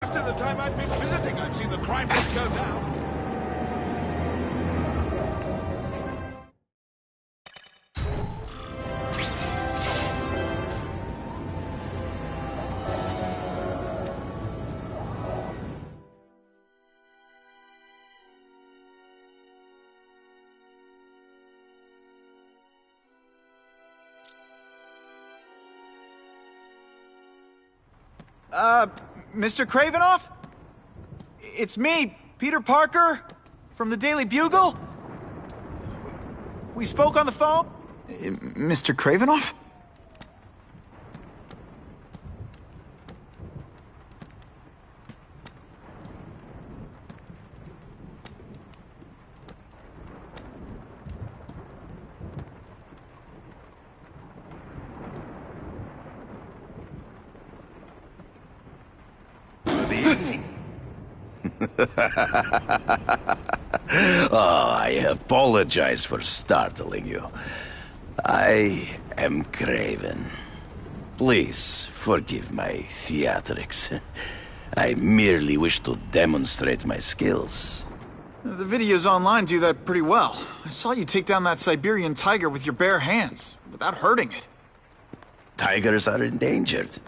Most of the time I've been visiting, I've seen the crime rate go down. Mr. Kravinoff? It's me, Peter Parker, from the Daily Bugle. We spoke on the phone. Mr. Kravinoff? Oh, I apologize for startling you. I am Craven. Please forgive my theatrics. I merely wish to demonstrate my skills. The videos online do that pretty well. I saw you take down that Siberian tiger with your bare hands, without hurting it. Tigers are endangered.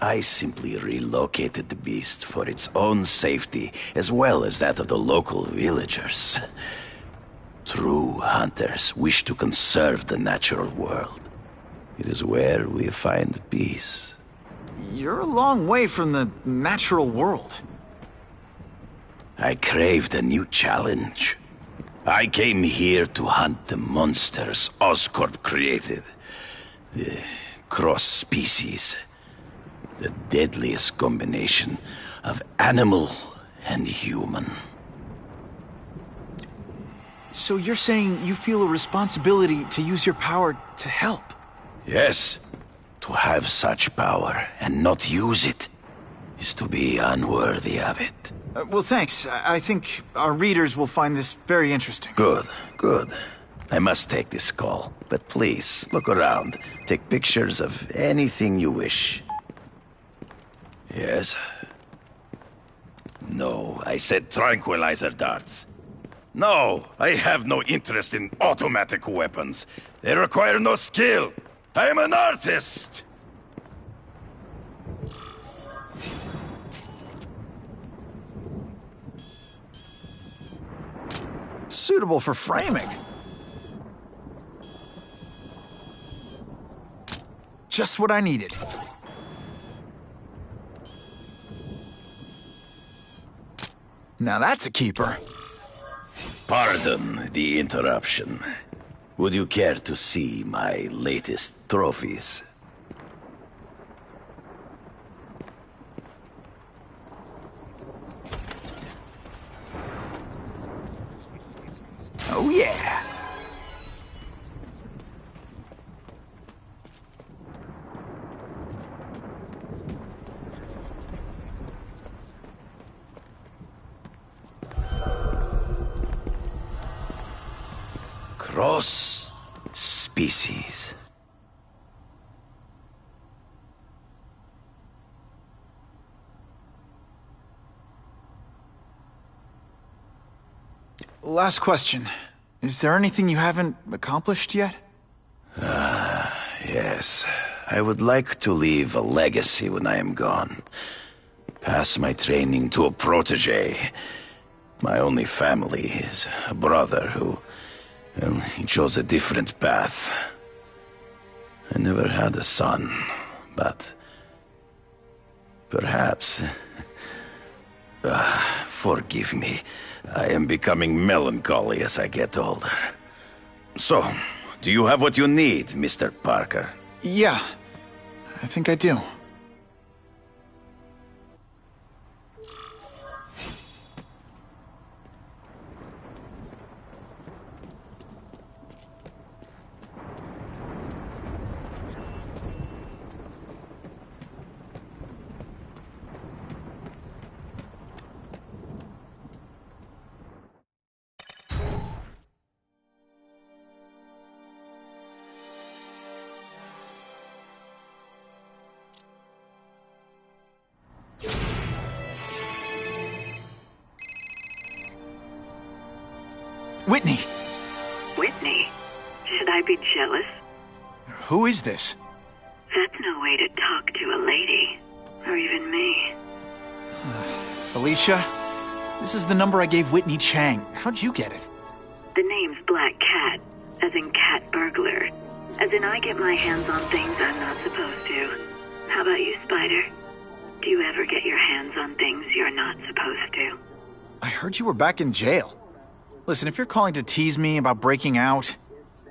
I simply relocated the beast for its own safety, as well as that of the local villagers. True hunters wish to conserve the natural world. It is where we find peace. You're a long way from the natural world. I craved a new challenge. I came here to hunt the monsters Oscorp created. The cross-species. The deadliest combination of animal and human. So you're saying you feel a responsibility to use your power to help? Yes. To have such power and not use it is to be unworthy of it. Well, thanks. I think our readers will find this very interesting. Good, good. I must take this call, but please, look around. Take pictures of anything you wish. Yes? No, I said tranquilizer darts. No, I have no interest in automatic weapons. They require no skill. I am an artist! Suitable for framing. Just what I needed. Now that's a keeper. Pardon the interruption. Would you care to see my latest trophies? Oh yeah! Cross species. Last question. Is there anything you haven't accomplished yet? Yes. I would like to leave a legacy when I am gone. Pass my training to a protege. My only family is a brother who... well, he chose a different path. I never had a son, but... perhaps... forgive me. I am becoming melancholy as I get older. So, do you have what you need, Mr. Parker? Yeah, I think I do. Whitney! Whitney? Should I be jealous? Who is this? That's no way to talk to a lady. Or even me. Felicia? This is the number I gave Whitney Chang. How'd you get it? The name's Black Cat, as in cat burglar. As in I get my hands on things I'm not supposed to. How about you, Spider? Do you ever get your hands on things you're not supposed to? I heard you were back in jail. Listen, if you're calling to tease me about breaking out...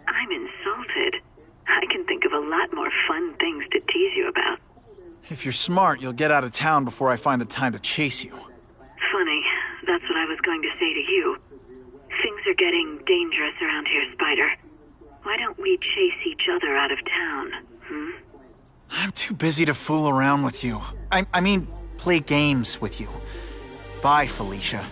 I'm insulted. I can think of a lot more fun things to tease you about. If you're smart, you'll get out of town before I find the time to chase you. Funny, that's what I was going to say to you. Things are getting dangerous around here, Spider. Why don't we chase each other out of town, I'm too busy to fool around with you. I mean, play games with you. Bye, Felicia.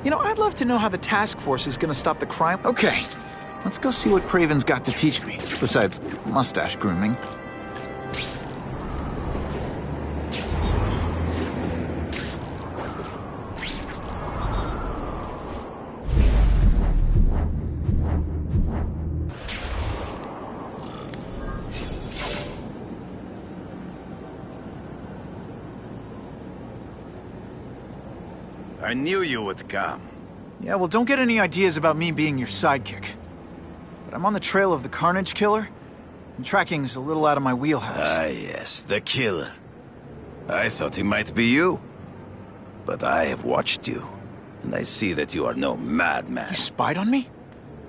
You know, I'd love to know how the task force is gonna stop the crime. Okay, let's go see what Craven's got to teach me, besides mustache grooming. I knew you would come. Yeah, well, don't get any ideas about me being your sidekick. But I'm on the trail of the Carnage Killer, and tracking's a little out of my wheelhouse. Ah, yes, the killer. I thought he might be you. But I have watched you, and I see that you are no madman. You spied on me?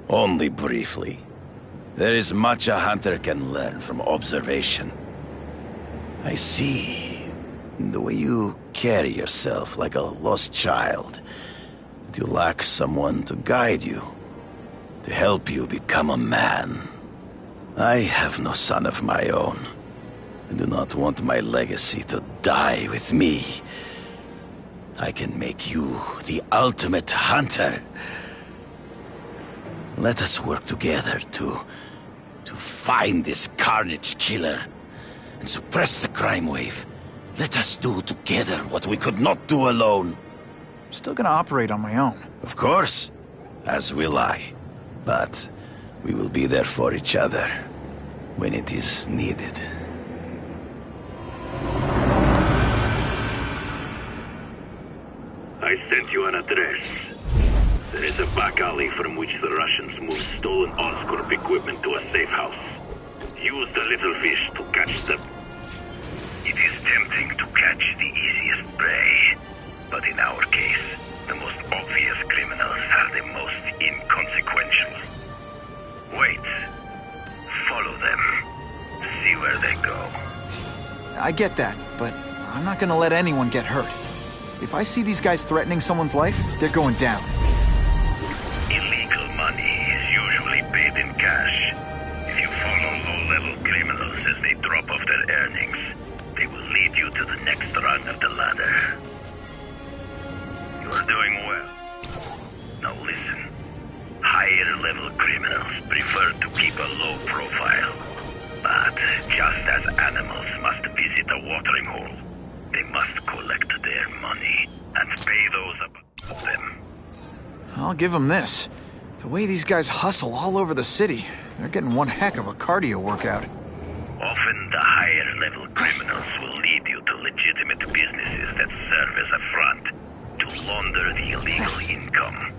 Only briefly. There is much a hunter can learn from observation. I see the way you carry yourself like a lost child. That you lack someone to guide you, to help you become a man. I have no son of my own. I do not want my legacy to die with me. I can make you the ultimate hunter. Let us work together to find this Carnage Killer and suppress the crime wave. Let us do together what we could not do alone. I'm still gonna operate on my own. Of course, as will I. But we will be there for each other when it is needed. I sent you an address. There is a back alley from which the Russians move stolen Oscorp equipment to a safe house. Use the little fish to catch them. It is tempting to catch the easiest prey, but in our case, the most obvious criminals are the most inconsequential. Wait. Follow them. See where they go. I get that, but I'm not gonna let anyone get hurt. If I see these guys threatening someone's life, they're going down. Illegal money is usually paid in cash. If you follow low-level criminals as they drop off their earnings, they will lead you to the next rung of the ladder. You are doing well. Now listen. Higher-level criminals prefer to keep a low profile. But just as animals must visit a watering hole, they must collect their money and pay those above them. I'll give them this. The way these guys hustle all over the city, they're getting one heck of a cardio workout. Often the higher-level criminals will lead you to legitimate businesses that serve as a front to launder the illegal income.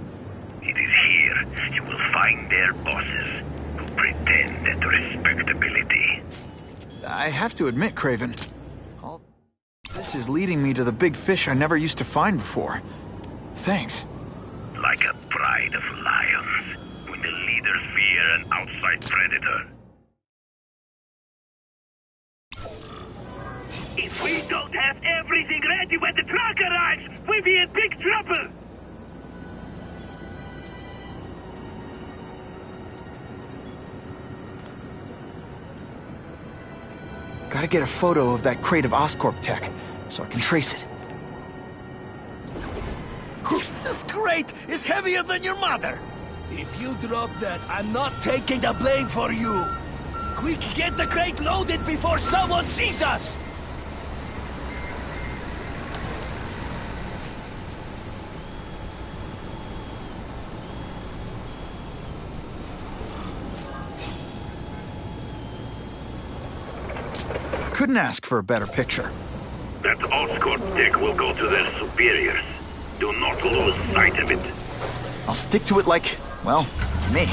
It is here you will find their bosses who pretend at respectability. I have to admit, Craven, all this is leading me to the big fish I never used to find before. Thanks. Like a pride of lions, when the leaders fear an outside predator. We don't have everything ready when the truck arrives! We'll be in big trouble! Gotta get a photo of that crate of Oscorp tech, so I can trace it. This crate is heavier than your mother! If you drop that, I'm not taking the blame for you! Quick, get the crate loaded before someone sees us! Couldn't ask for a better picture. That Oscorp tech will go to their superiors. Do not lose sight of it. I'll stick to it like, well, me.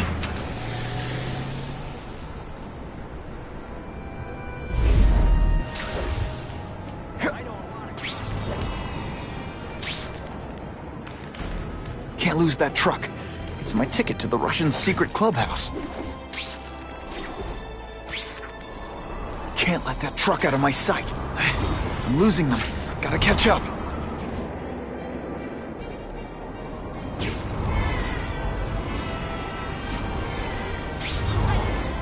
Can't lose that truck. It's my ticket to the Russian secret clubhouse. Can't let that truck out of my sight. I'm losing them. Gotta catch up. I'm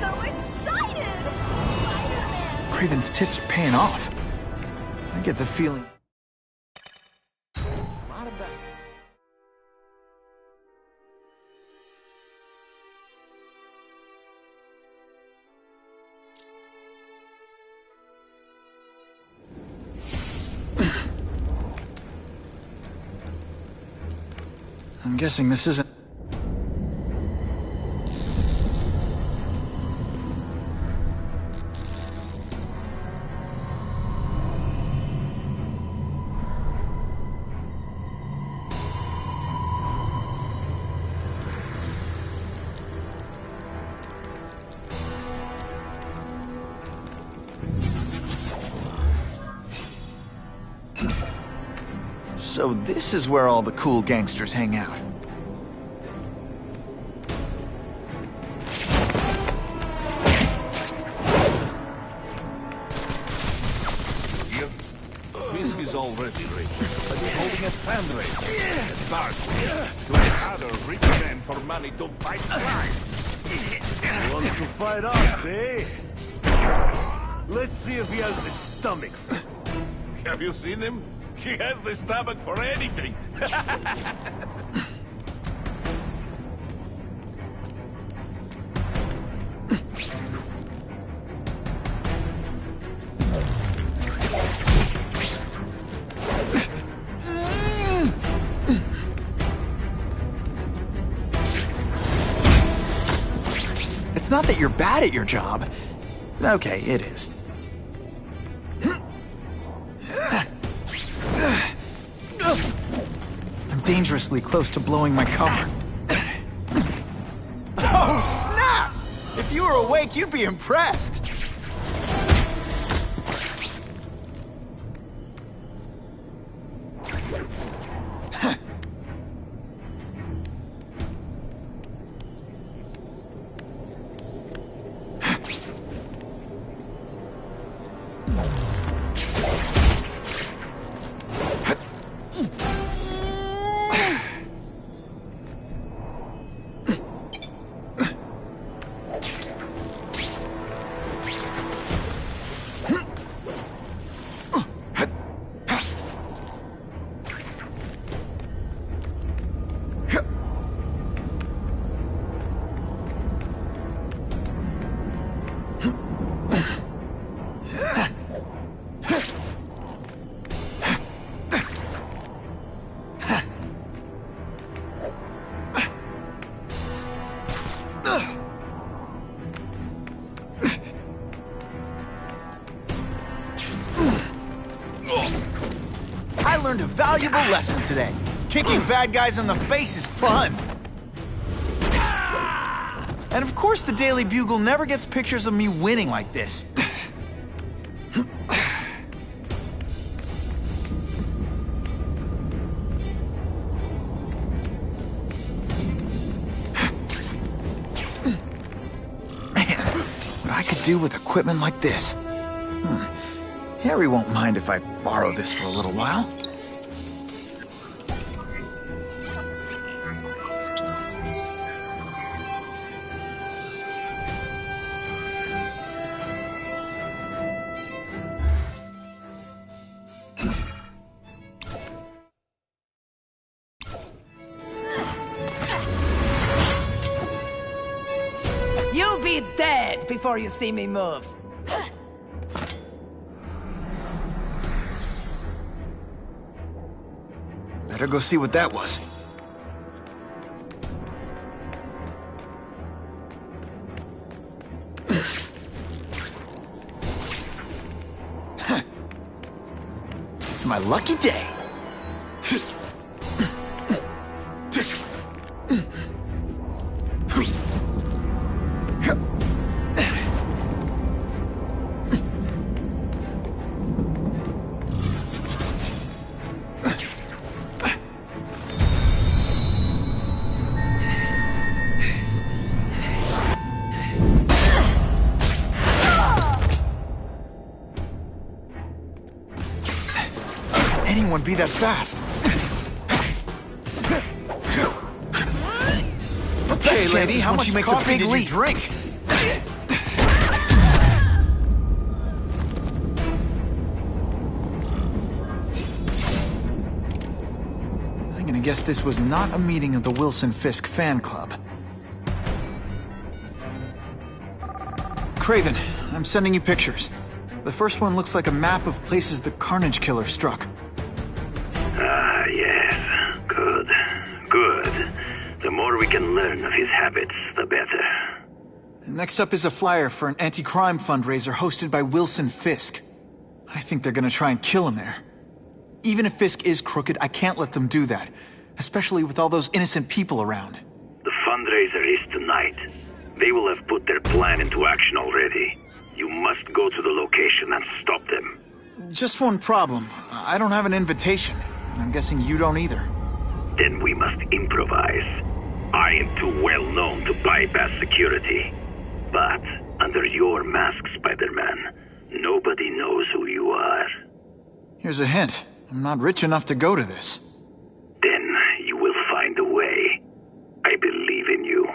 so excited! Spider-Man! Craven's tips are paying off. I get the feeling. I'm guessing this isn't... So this is where all the cool gangsters hang out. Here, whiskey's already ready, but we're holding a fundraiser at Barclay to gather rich men for money to fight crime. Want to fight us, eh? Let's see if he has the stomach. Have you seen him? He has the stomach for anything. It's not that you're bad at your job. Okay, it is. I'm dangerously close to blowing my cover. Oh, snap! If you were awake, you'd be impressed. I learned a valuable lesson today. Kicking bad guys in the face is fun. And of course the Daily Bugle never gets pictures of me winning like this. Man, what I could do with equipment like this. Harry won't mind if I borrow this for a little while. You'll be dead before you see me move. Better go see what that was. It's my lucky day. Anyone be that fast? Okay, lady, how much makes a big leap? Drink? I'm gonna guess this was not a meeting of the Wilson Fisk fan club. Craven, I'm sending you pictures. The first one looks like a map of places the Carnage Killer struck. Ah, yes. Good. Good. The more we can learn of his habits, the better. Next up is a flyer for an anti-crime fundraiser hosted by Wilson Fisk. I think they're gonna try and kill him there. Even if Fisk is crooked, I can't let them do that. Especially with all those innocent people around. The fundraiser is tonight. They will have put their plan into action already. You must go to the location and stop them. Just one problem. I don't have an invitation. And I'm guessing you don't either. Then we must improvise. I am too well known to bypass security. But under your mask, Spider-Man, nobody knows who you are. Here's a hint. I'm not rich enough to go to this. Then you will find a way. I believe in you.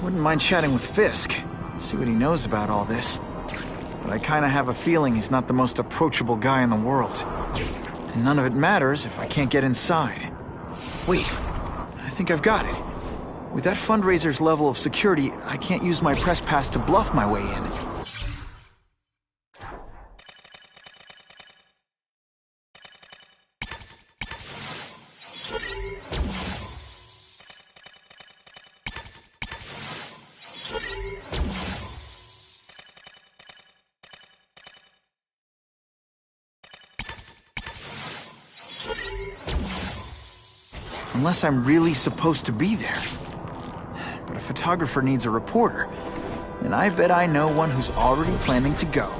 Wouldn't mind chatting with Fisk, see what he knows about all this. But I kinda have a feeling he's not the most approachable guy in the world. And none of it matters if I can't get inside. Wait, I think I've got it. With that fundraiser's level of security, I can't use my press pass to bluff my way in. Unless I'm really supposed to be there. But a photographer needs a reporter, and I bet I know one who's already planning to go.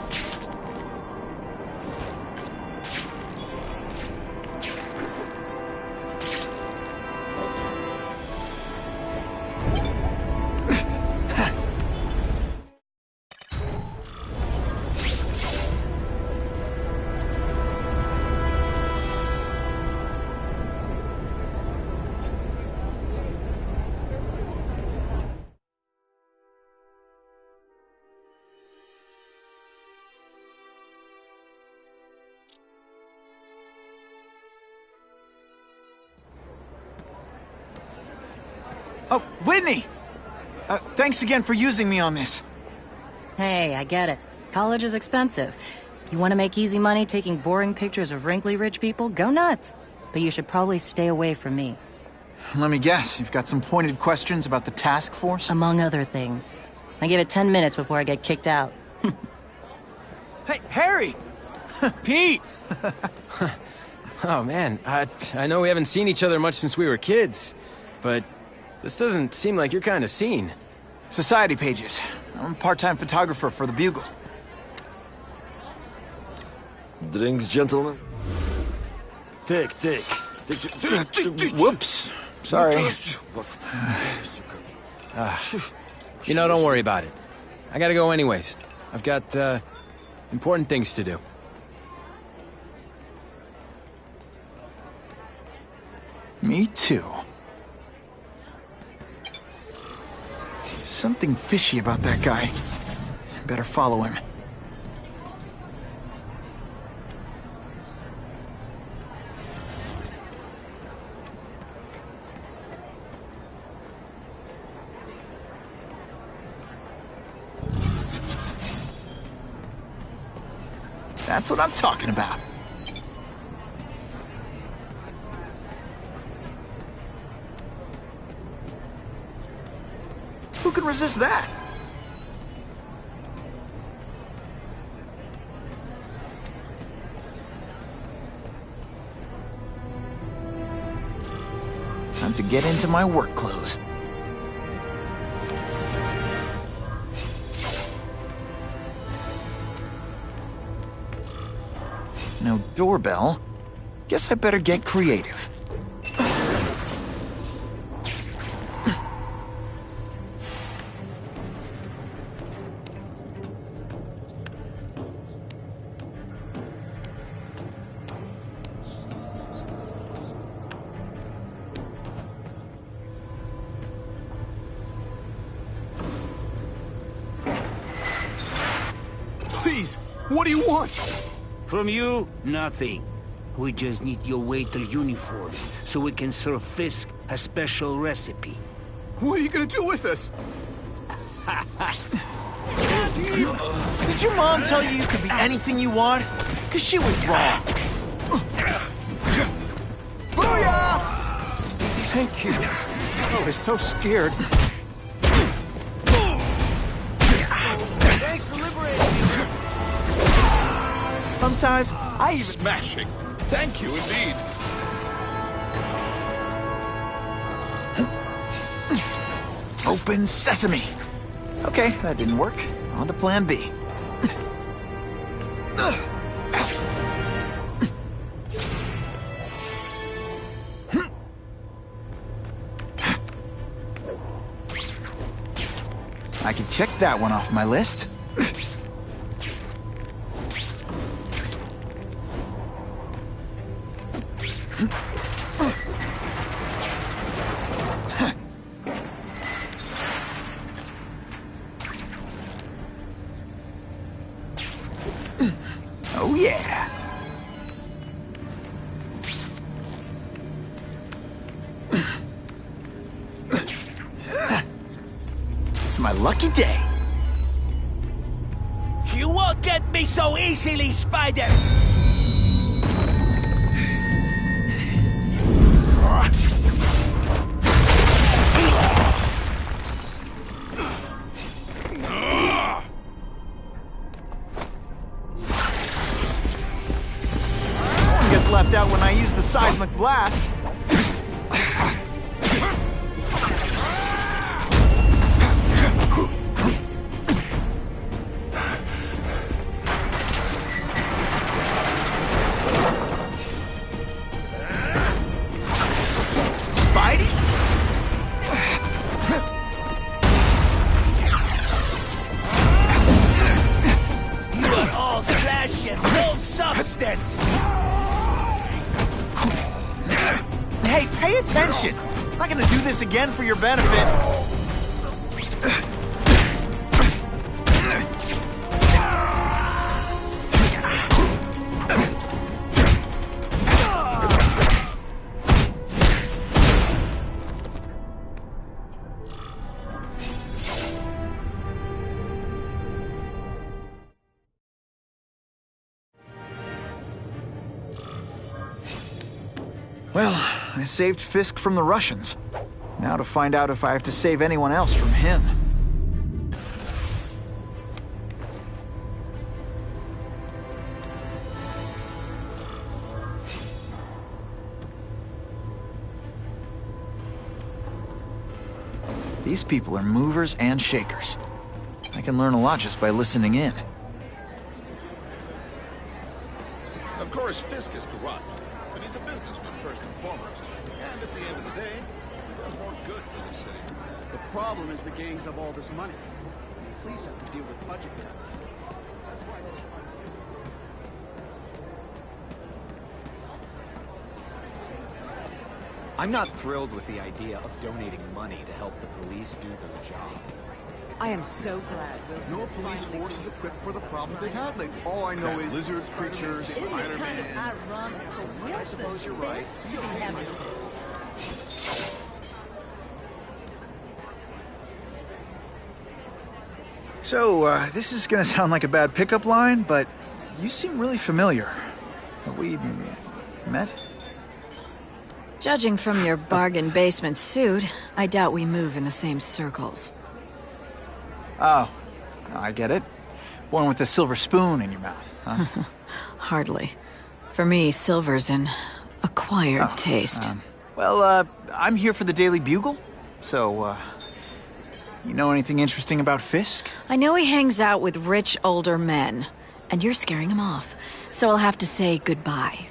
Oh, Whitney! Thanks again for using me on this. Hey, I get it. College is expensive. You want to make easy money taking boring pictures of wrinkly rich people? Go nuts. But you should probably stay away from me. Let me guess, you've got some pointed questions about the task force? Among other things. I give it 10 minutes before I get kicked out. Hey, Harry! Pete! Oh, man, I know we haven't seen each other much since we were kids, but this doesn't seem like your kind of scene. Society pages. I'm a part-time photographer for the Bugle. Drinks, gentlemen? Take. Whoops. Sorry. You know, don't worry about it. I gotta go anyways. I've got, important things to do. Me too. Something fishy about that guy. Better follow him. That's what I'm talking about. Who can resist that? Time to get into my work clothes. No doorbell. Guess I better get creative. Please, what do you want? From you, nothing. We just need your waiter uniform so we can serve Fisk a special recipe. What are you gonna do with us? Did your mom tell you you could be anything you want? 'Cause she was wrong. Booyah! Thank you. I was so scared. Thanks for liberating me. Sometimes I even... Smashing. Thank you indeed. Open sesame. Okay, that didn't work. On to plan B. I can check that one off my list. Oh yeah. It's my lucky day. You won't get me so easily, Spider! Gets left out when I use the seismic blast. Spidey? You are all flesh and no substance! Hey, pay attention! I'm not gonna do this again for your benefit. Well, I saved Fisk from the Russians. Now to find out if I have to save anyone else from him. These people are movers and shakers. I can learn a lot just by listening in. Of course, Fisk is corrupt, but he's a businessman first and foremost. And at the end of the day, he does more good for the city. The problem is the gangs have all this money. And the police have to deal with budget cuts. I'm not thrilled with the idea of donating money to help the police do their job. I am so glad Wilson No is police finally force is doing equipped for the problems they've had lately. All I know That is lizard creatures, Isn't it kind of Spider-Man. ironic for Wilson I suppose you're right. to be having... So, this is gonna sound like a bad pickup line, but you seem really familiar. Have we met? Judging from your bargain basement suit, I doubt we move in the same circles. Oh, I get it. One with a silver spoon in your mouth, huh? Hardly. For me, silver's an acquired taste. I'm here for the Daily Bugle. So, you know anything interesting about Fisk? I know he hangs out with rich older men, and you're scaring him off. So I'll have to say goodbye.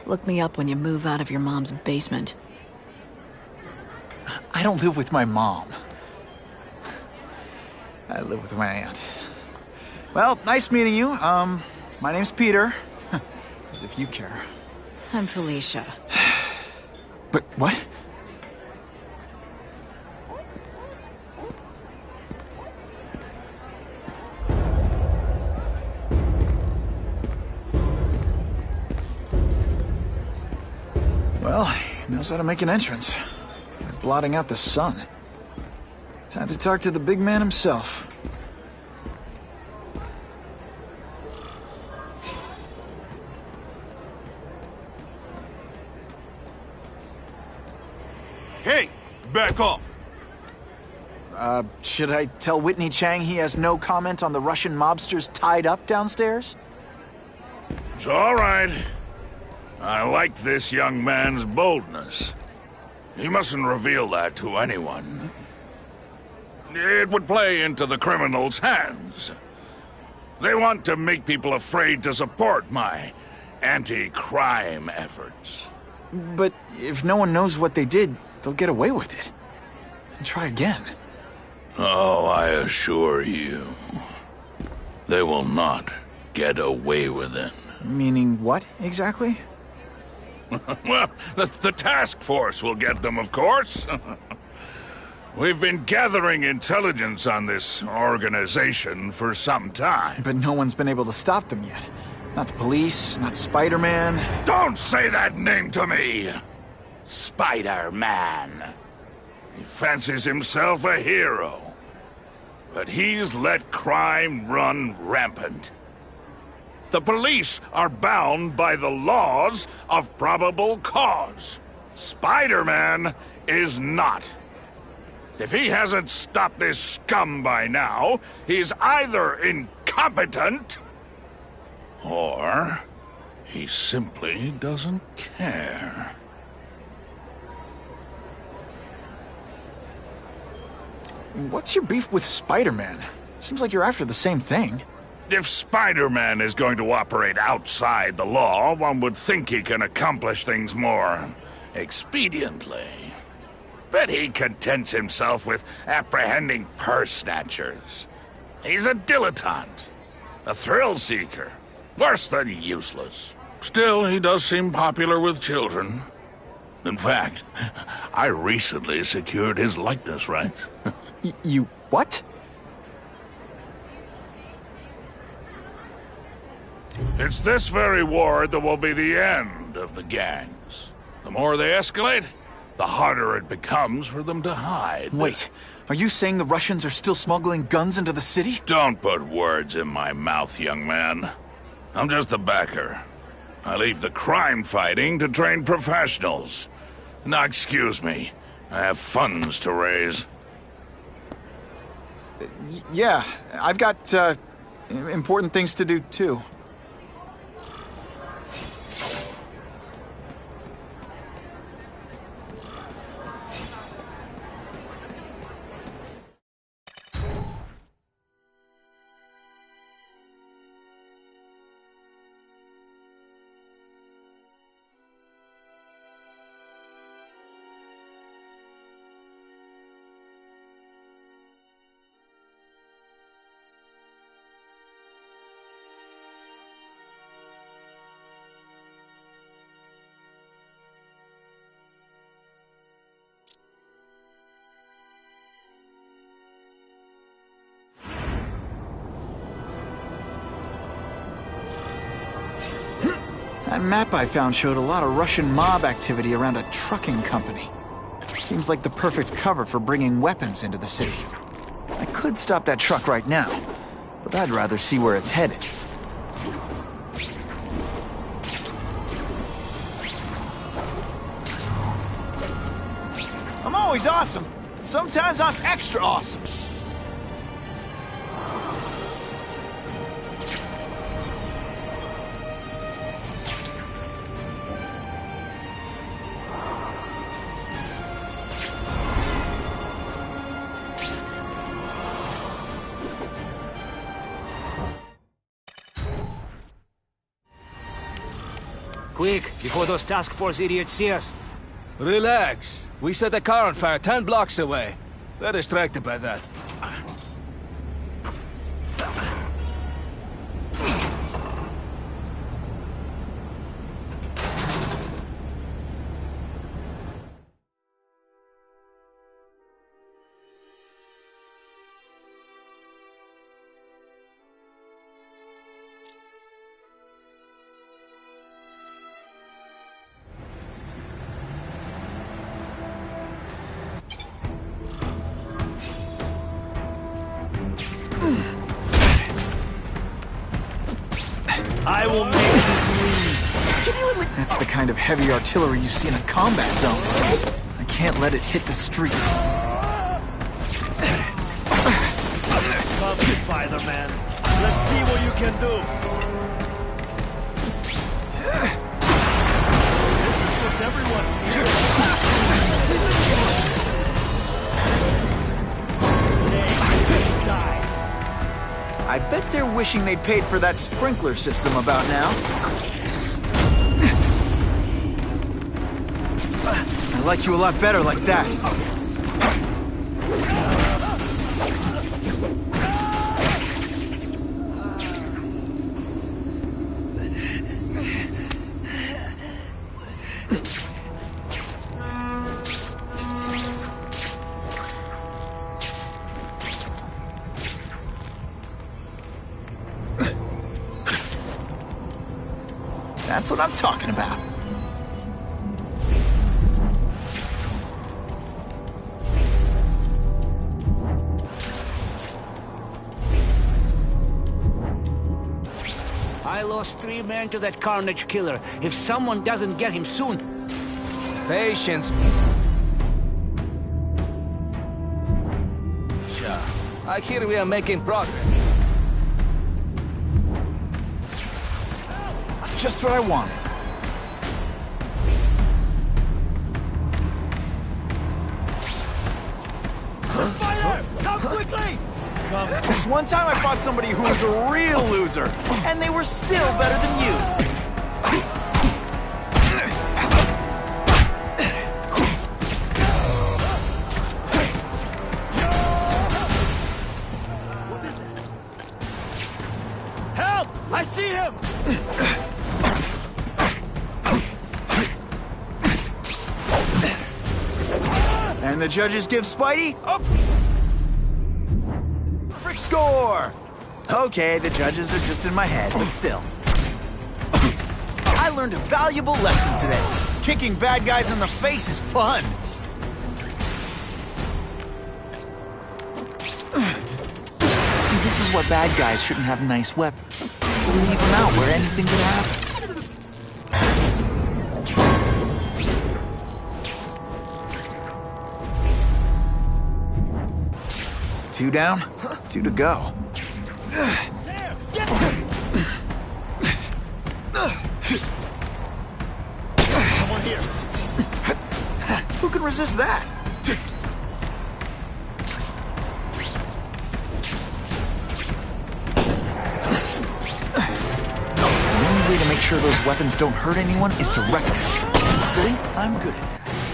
Look me up when you move out of your mom's basement. I don't live with my mom. I live with my aunt. Well, nice meeting you. My name's Peter. As if you care. I'm Felicia. But what? Well, he knows how to make an entrance. By blotting out the sun. Time to talk to the big man himself. Hey, back off. Should I tell Whitney Chang he has no comment on the Russian mobsters tied up downstairs? It's all right. I like this young man's boldness. He mustn't reveal that to anyone. It would play into the criminals' hands. They want to make people afraid to support my anti-crime efforts. But if no one knows what they did, they'll get away with it. And try again. Oh, I assure you, they will not get away with it. Meaning what, exactly? Well, the task force will get them, of course. We've been gathering intelligence on this organization for some time. But no one's been able to stop them yet. Not the police, not Spider-Man. Don't say that name to me! Spider-Man. He fancies himself a hero. But he's let crime run rampant. The police are bound by the laws of probable cause. Spider-Man is not. If he hasn't stopped this scum by now, he's either incompetent or he simply doesn't care. What's your beef with Spider-Man? Seems like you're after the same thing. If Spider-Man is going to operate outside the law, one would think he can accomplish things more expediently. But he contents himself with apprehending purse snatchers. He's a dilettante, a thrill seeker, worse than useless. Still, he does seem popular with children. In fact, I recently secured his likeness rights. You what? It's this very war that will be the end of the gangs. The more they escalate, the harder it becomes for them to hide. Wait, are you saying the Russians are still smuggling guns into the city? Don't put words in my mouth, young man. I'm just a backer. I leave the crime fighting to trained professionals. Now, excuse me. I have funds to raise. Yeah, I've got, important things to do, too. That map I found showed a lot of Russian mob activity around a trucking company. Seems like the perfect cover for bringing weapons into the city. I could stop that truck right now, but I'd rather see where it's headed. I'm always awesome. Sometimes I'm extra awesome. Quick, before those task force idiots see us. Relax. We set a car on fire 10 blocks away. They're distracted by that. I will make you bleed. That's the kind of heavy artillery you see in a combat zone. I can't let it hit the streets. Come, Spider-Man. Let's see what you can do. This is what everyone fears. I bet they're wishing they'd paid for that sprinkler system about now. I like you a lot better like that. That's what I'm talking about. I lost 3 men to that Carnage killer. If someone doesn't get him soon... Patience. Sure. I hear we are making progress. Just what I wanted. Fire! Come quickly! This one time I fought somebody who was a real loser, and they were still better than you. Help! I see him! And the judges give Spidey a perfect score! Okay, the judges are just in my head, but still. I learned a valuable lesson today. Kicking bad guys in the face is fun. See, this is what bad guys shouldn't have nice weapons. Leave them out where anything could happen. 2 down, 2 to go. Someone here. Who can resist that? The only way to make sure those weapons don't hurt anyone is to wreck them. Luckily, I'm good at that.